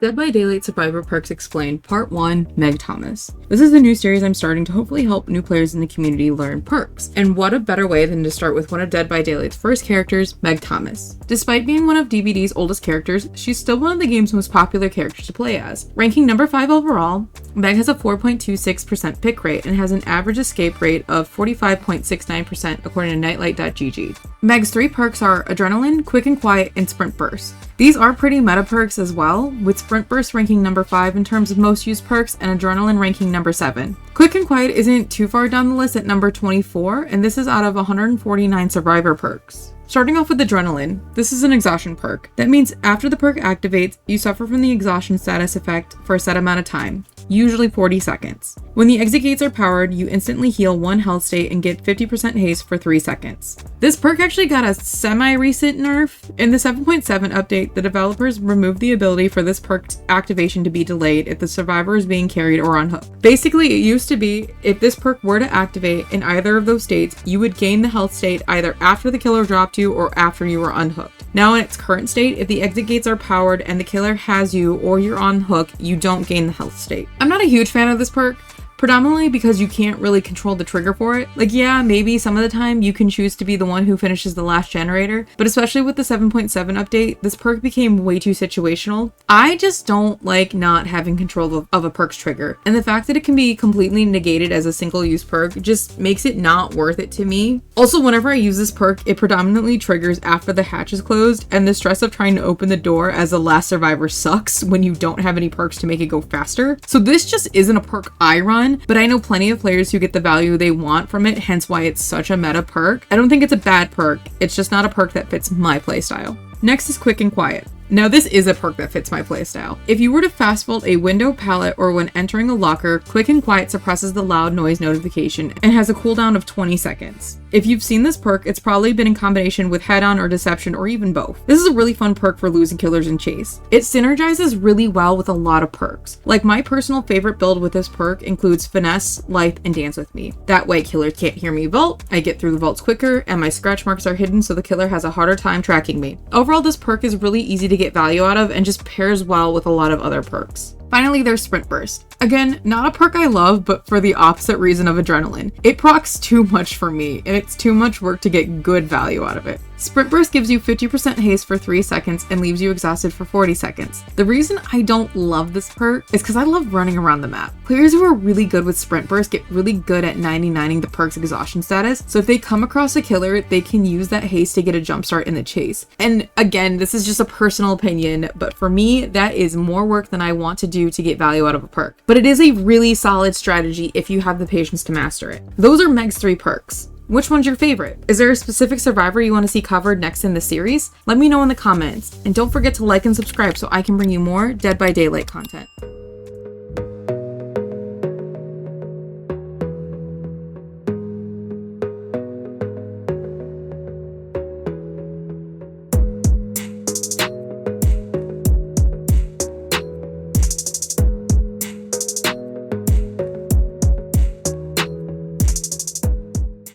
Dead by Daylight Survivor Perks Explained Part 1, Meg Thomas. This is a new series I'm starting to hopefully help new players in the community learn perks. And what a better way than to start with one of Dead by Daylight's first characters, Meg Thomas. Despite being one of DBD's oldest characters, she's still one of the game's most popular characters to play as. Ranking number 5 overall, Meg has a 4.26% pick rate and has an average escape rate of 45.69% according to nightlight.gg. Meg's 3 perks are Adrenaline, Quick and Quiet, and Sprint Burst. These are pretty meta perks as well, with Sprint Burst ranking number 5 in terms of most used perks and Adrenaline ranking number 7. Quick and Quiet isn't too far down the list at number 24, and this is out of 149 Survivor perks. Starting off with Adrenaline, this is an exhaustion perk. That means after the perk activates, you suffer from the exhaustion status effect for a set amount of time, usually 40 seconds. When the exit gates are powered, you instantly heal 1 health state and get 50% haste for 3 seconds. This perk actually got a semi-recent nerf. In the 7.7 update, the developers removed the ability for this perk's activation to be delayed if the survivor is being carried or unhooked. Basically, it used to be, if this perk were to activate in either of those states, you would gain the health state either after the killer dropped you or after you were unhooked. Now in its current state, if the exit gates are powered and the killer has you or you're on hook, you don't gain the health state. I'm not a huge fan of this perk, predominantly because you can't really control the trigger for it. Like, yeah, maybe some of the time you can choose to be the one who finishes the last generator, but especially with the 7.7 update, this perk became way too situational. I just don't like not having control of a perk's trigger, and the fact that it can be completely negated as a single-use perk just makes it not worth it to me. Also, whenever I use this perk, it predominantly triggers after the hatch is closed, and the stress of trying to open the door as the last survivor sucks when you don't have any perks to make it go faster. So this just isn't a perk I run, but I know plenty of players who get the value they want from it, hence why it's such a meta perk. I don't think it's a bad perk, it's just not a perk that fits my playstyle. Next is Quick and Quiet. Now this is a perk that fits my playstyle. If you were to fast vault a window, pallet, or when entering a locker, Quick and Quiet suppresses the loud noise notification and has a cooldown of 20 seconds. If you've seen this perk, it's probably been in combination with Head-On or Deception or even both. This is a really fun perk for losing killers in chase. It synergizes really well with a lot of perks. Like, my personal favorite build with this perk includes Finesse, Lithe, and Dance With Me. That way killers can't hear me vault, I get through the vaults quicker, and my scratch marks are hidden so the killer has a harder time tracking me. Overall, this perk is really easy to get value out of and just pairs well with a lot of other perks. Finally, there's Sprint Burst. Again, not a perk I love, but for the opposite reason of Adrenaline. It procs too much for me, and it's too much work to get good value out of it. Sprint Burst gives you 50% haste for 3 seconds and leaves you exhausted for 40 seconds. The reason I don't love this perk is because I love running around the map. Players who are really good with Sprint Burst get really good at 99ing the perk's exhaustion status, so if they come across a killer, they can use that haste to get a jumpstart in the chase. And again, this is just a personal opinion, but for me, that is more work than I want to do to get value out of a perk. But it is a really solid strategy if you have the patience to master it. Those are Meg's 3 perks. Which one's your favorite? Is there a specific survivor you want to see covered next in the series? Let me know in the comments, and don't forget to like and subscribe so I can bring you more Dead by Daylight content.